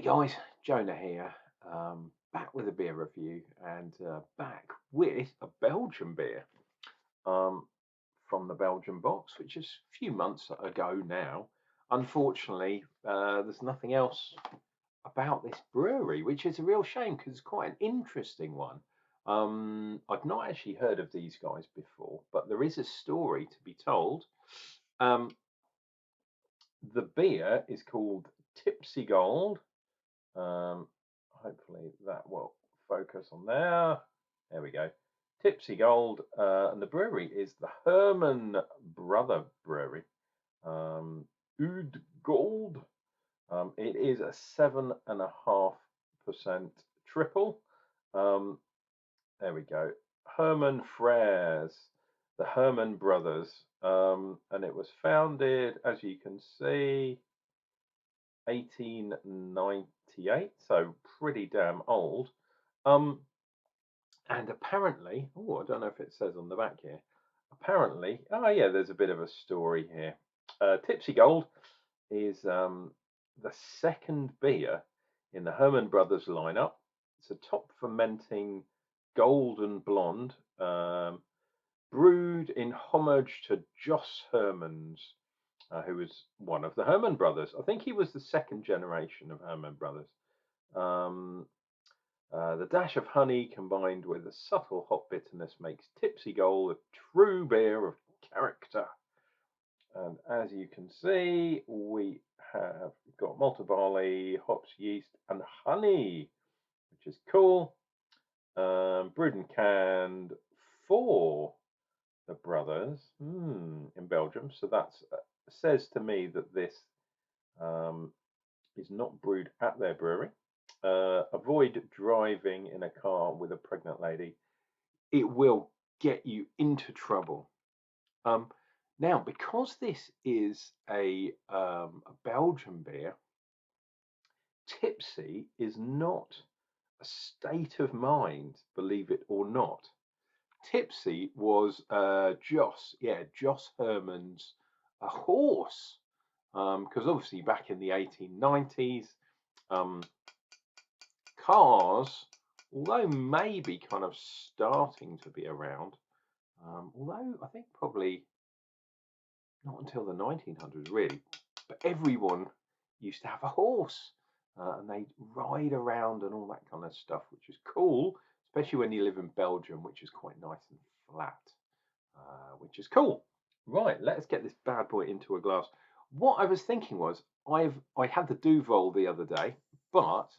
Hey guys, Jonah here, back with a beer review and back with a Belgian beer um, from the Belgian box, which is a few months ago now. Unfortunately, there's nothing else about this brewery, which is a real shame because it's quite an interesting one. I've not actually heard of these guys before, but there is a story to be told. Um, the beer is called Tipsy Gold. Um, Hopefully that will focus on there. There we go. Tipsy Gold, and the brewery is the Herman Brother Brewery. Oud Gold. It is a 7.5% triple. Um, there we go. Herman Frères, the Herman Brothers, and it was founded, as you can see, 1898, so pretty damn old. And apparently, oh, I don't know if it says on the back here. Apparently, oh yeah, there's a bit of a story here. Tipsy Gold is the second beer in the Herman Brothers lineup. It's a top fermenting golden blonde, brewed in homage to Jos Hermans, who was one of the Herman brothers. I think he was the second generation of Herman brothers. Um, the dash of honey combined with a subtle hop bitterness makes Tipsy Gold a true beer of character. And as you can see, we have got malted barley, hops, yeast, and honey, which is cool. Brewed and canned for the brothers in Belgium. So that says to me that this is not brewed at their brewery. Avoid driving in a car with a pregnant lady. It will get you into trouble. Now, because this is a Belgian beer, tipsy is not a state of mind, believe it or not. Tipsy was Jos Herman's a horse, because obviously back in the 1890s, um, cars, although maybe kind of starting to be around, although I think probably not until the 1900s really, but everyone used to have a horse, and they'd ride around and all that kind of stuff, which is cool, especially when you live in Belgium, which is quite nice and flat, which is cool. Right, let's get this bad boy into a glass. What I was thinking was, I had the Duvel the other day, but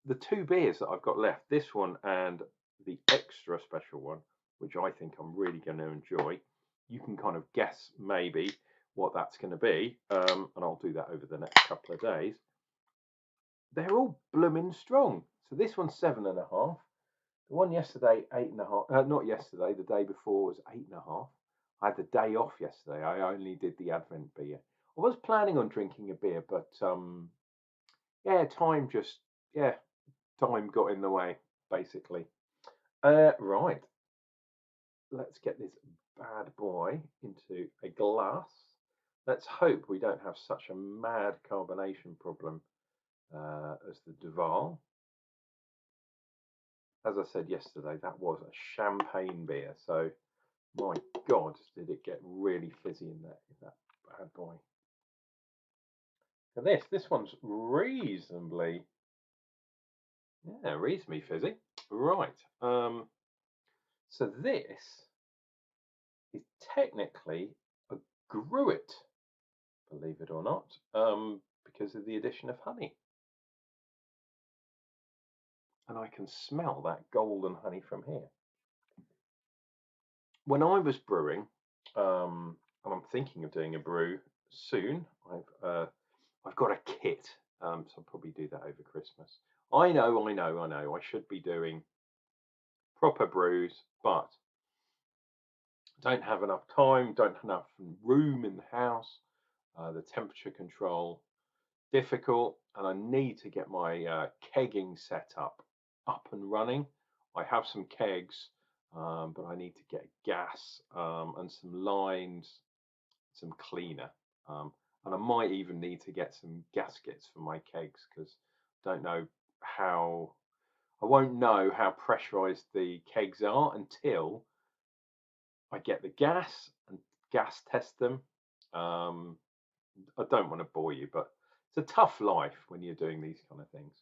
the two beers that I've got left, this one and the extra special one, which I think I'm really going to enjoy, you can kind of guess maybe what that's going to be, and I'll do that over the next couple of days. They're all blooming strong. So this one's 7.5. The one yesterday, 8.5. Not yesterday, the day before was 8.5. I had the day off yesterday. I only did the Advent beer. I was planning on drinking a beer, but yeah, time got in the way, basically. Right, let's get this bad boy into a glass. Let's hope we don't have such a mad carbonation problem as the Duval. As I said yesterday, that was a champagne beer, so my God, did it get really fizzy in that bad boy. So this one's reasonably fizzy. Right. So this is technically a gruit, believe it or not, because of the addition of honey. And I can smell that golden honey from here. When I was brewing, and I'm thinking of doing a brew soon, I've got a kit, so I'll probably do that over Christmas. I know. I should be doing proper brews, but don't have enough time, don't have enough room in the house, the temperature control difficult, and I need to get my kegging set up and running. I have some kegs, but I need to get gas and some lines, some cleaner, and I might even need to get some gaskets for my kegs because don't know how, I won't know how pressurized the kegs are until I get the gas and gas test them. Um, I don't want to bore you, but it's a tough life when you're doing these kind of things.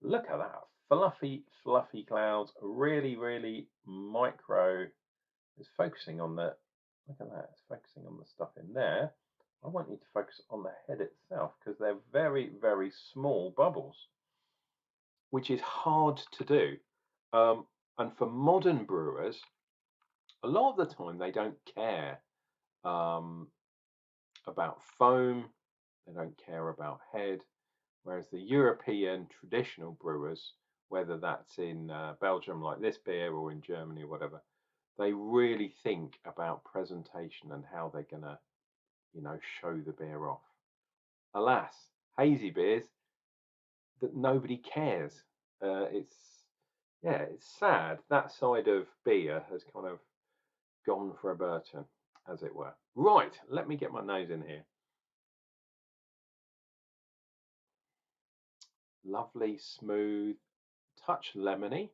Look at that. Fluffy, fluffy clouds. Really, really micro. It's focusing on the, look at that. It's focusing on the stuff in there. I want you to focus on the head itself because they're very, very small bubbles, which is hard to do. And for modern brewers, a lot of the time they don't care um, about foam, they don't care about head, whereas the European traditional brewers, whether that's in Belgium like this beer or in Germany or whatever, they really think about presentation and how they're going to, show the beer off. Alas, hazy beers, that nobody cares. It's Yeah, it's sad. That side of beer has kind of gone for a Burton, as it were. Right, let me get my nose in here. Lovely, smooth, touch lemony,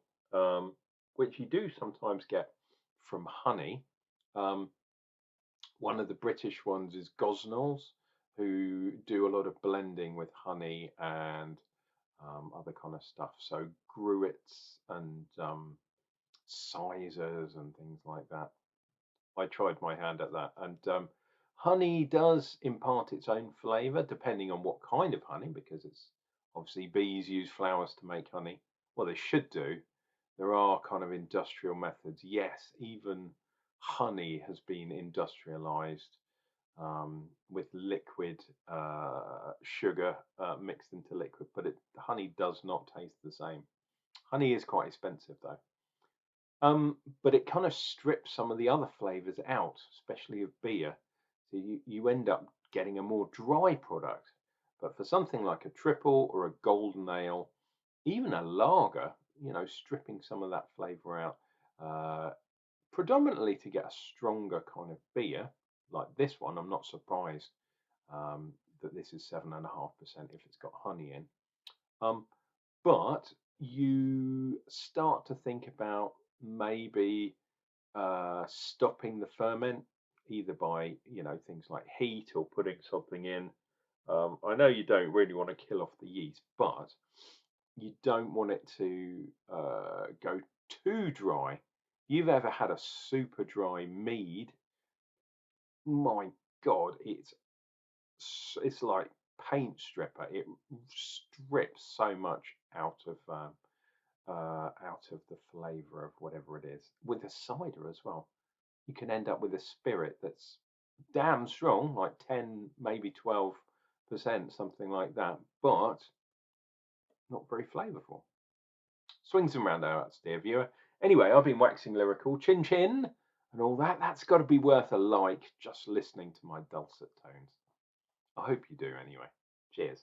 which you do sometimes get from honey. Um, one of the British ones is Gosnells, who do a lot of blending with honey and other kind of stuff. So gruits and sizers and things like that. I tried my hand at that, and honey does impart its own flavour depending on what kind of honey, because it's obviously bees use flowers to make honey. Well, they should do. There are kind of industrial methods. Yes, even honey has been industrialized with liquid sugar mixed into liquid, but honey does not taste the same. Honey is quite expensive though. But it kind of strips some of the other flavors out, especially of beer. So you end up getting a more dry product. But for something like a triple or a golden ale, even a lager, stripping some of that flavor out, uh, predominantly to get a stronger kind of beer like this one. I'm not surprised that this is 7.5% if it's got honey in. Um, but you start to think about maybe stopping the ferment either by things like heat or putting something in. I know you don't really want to kill off the yeast, but you don't want it to go too dry. You've ever had a super dry mead? My God, it's like paint stripper. It strips so much out of the flavour of whatever it is. With a cider as well, you can end up with a spirit that's damn strong, like 10, maybe 12%, something like that, but not very flavourful. Swings and roundabouts, dear viewer. Anyway, I've been waxing lyrical, chin chin, and all that. That's got to be worth a like just listening to my dulcet tones. I hope you do anyway. Cheers.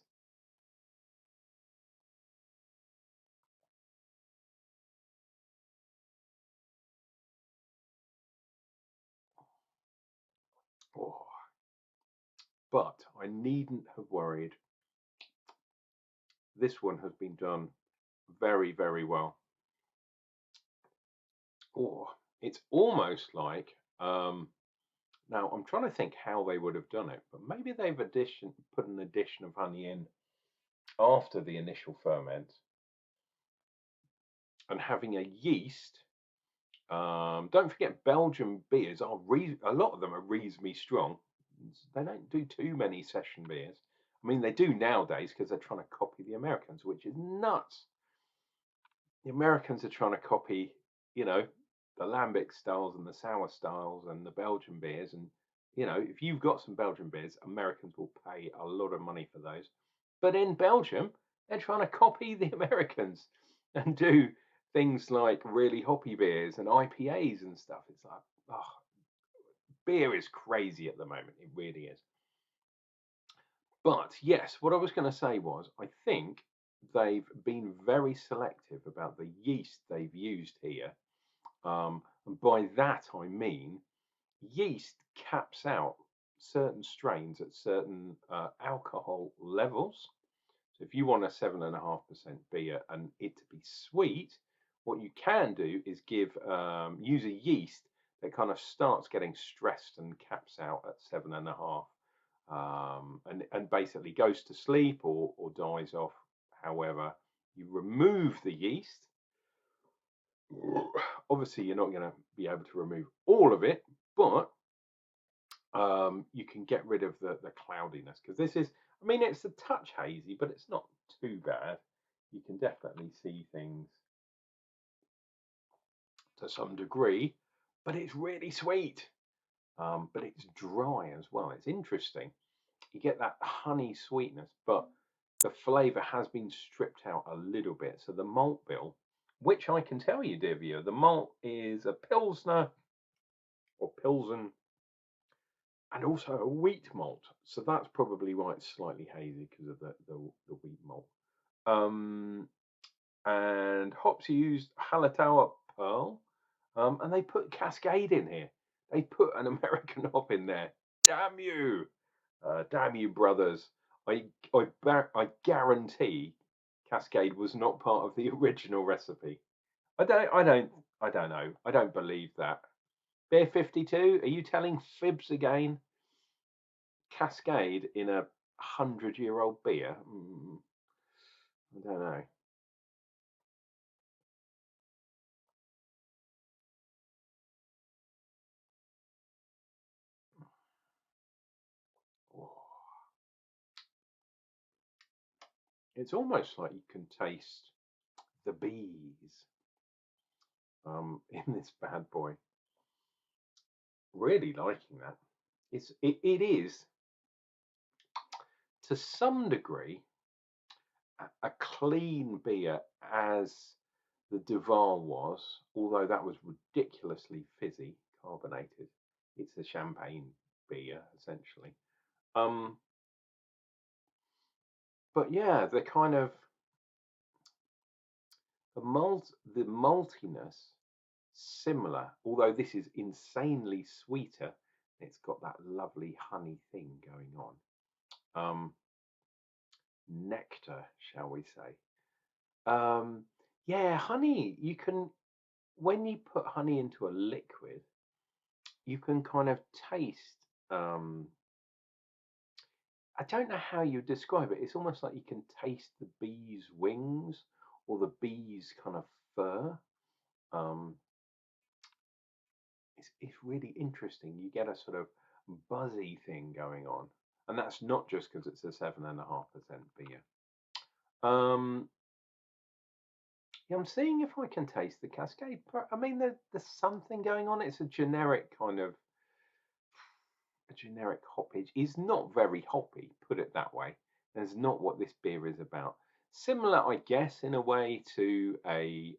Oh, but I needn't have worried. This one has been done very, very well. Oh, it's almost like now I'm trying to think how they would have done it, but maybe they've put an addition of honey in after the initial ferment, and having a yeast. Don't forget, Belgian beers are a lot of them are reasonably strong. They don't do too many session beers. I mean, they do nowadays because they're trying to copy the Americans, which is nuts. The Americans are trying to copy, you know, the lambic styles and the sour styles and the Belgian beers. And, if you've got some Belgian beers, Americans will pay a lot of money for those. But in Belgium, they're trying to copy the Americans and do things like really hoppy beers and IPAs and stuff. It's like, oh, beer is crazy at the moment. It really is. But yes, what I was going to say was, I think they've been very selective about the yeast they've used here. And by that I mean yeast caps out certain strains at certain alcohol levels. So if you want a 7.5% beer and it to be sweet, what you can do is use a yeast that kind of starts getting stressed and caps out at 7.5, and basically goes to sleep or dies off. However, you remove the yeast. Obviously, you're not going to be able to remove all of it, but you can get rid of the cloudiness, because this is, I mean, it's a touch hazy, but it's not too bad. You can definitely see things to some degree, but it's really sweet. But it's dry as well. It's interesting. You get that honey sweetness, but the flavour has been stripped out a little bit. So the malt bill, which I can tell you, dear viewer, the malt is a Pilsner or Pilsen, and also a wheat malt. So that's probably why it's slightly hazy, because of the wheat malt. And hops used Hallertauer Pearl, and they put Cascade in here. They put an American hop in there. Damn you! Damn you, brothers! I guarantee Cascade was not part of the original recipe. I don't know. I don't believe that. Beer 52, are you telling fibs again? Cascade in a 100-year-old beer? I don't know. It's almost like you can taste the bees in this bad boy. Really liking that. It is to some degree a clean beer, as the Duval was, although that was ridiculously fizzy, carbonated. It's a champagne beer essentially. But yeah, the kind of the maltiness similar, although this is insanely sweeter. It's got that lovely honey thing going on. Nectar, shall we say? Yeah, honey. You can, when you put honey into a liquid, you can kind of taste. I don't know how you describe it. It's almost like you can taste the bee's wings or the bee's kind of fur. Um, it's really interesting. You get a sort of buzzy thing going on, and that's not just because it's a 7.5% beer. Yeah, I'm seeing if I can taste the Cascade. I mean, there's something going on. It's a generic hoppage. It's not very hoppy, put it that way. That's not what this beer is about. Similar, I guess, in a way to a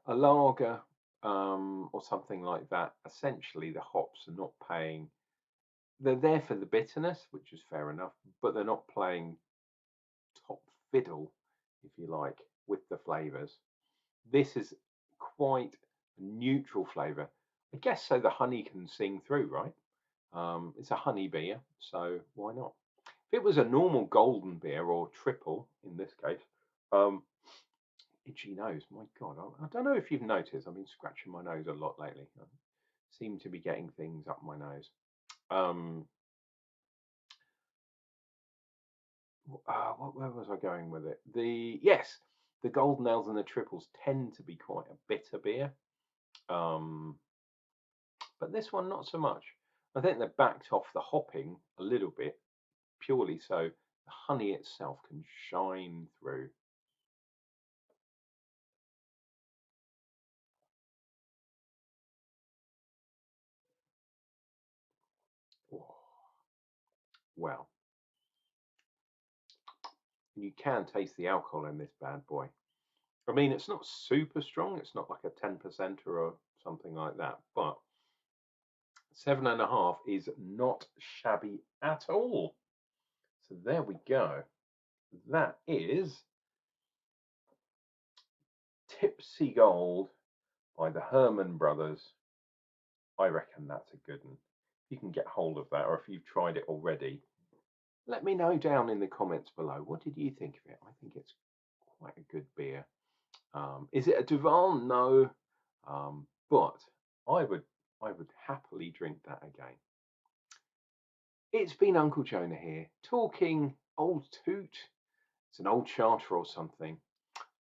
lager, or something like that. Essentially, the hops are not paying. They're there for the bitterness, which is fair enough, but they're not playing top fiddle, if you like, with the flavors. This is quite a neutral flavor. I guess so the honey can sing through, right? It's a honey beer, so why not? If it was a normal golden beer or triple in this case, itchy nose. My God, I don't know if you've noticed. I've been scratching my nose a lot lately. I seem to be getting things up my nose. Where was I going with it? The golden ales and the triples tend to be quite a bitter beer, but this one not so much. I think they backed off the hopping a little bit, purely so the honey itself can shine through. Oh, well, you can taste the alcohol in this bad boy. I mean, it's not super strong. It's not like a 10% or something like that, but 7.5 is not shabby at all. So there we go. That is Tipsy Gold by the Herman brothers. I reckon that's a good one. If you can get hold of that, or if you've tried it already, Let me know down in the comments below. What did you think of it? I think it's quite a good beer. Is it a Duval? No, but I would happily drink that again. It's been Uncle Jonah here, talking old toot. It's an old charter or something.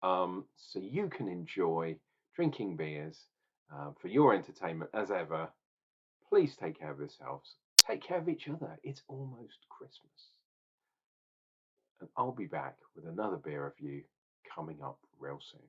So you can enjoy drinking beers for your entertainment as ever. Please take care of yourselves. Take care of each other. It's almost Christmas. And I'll be back with another beer review coming up real soon.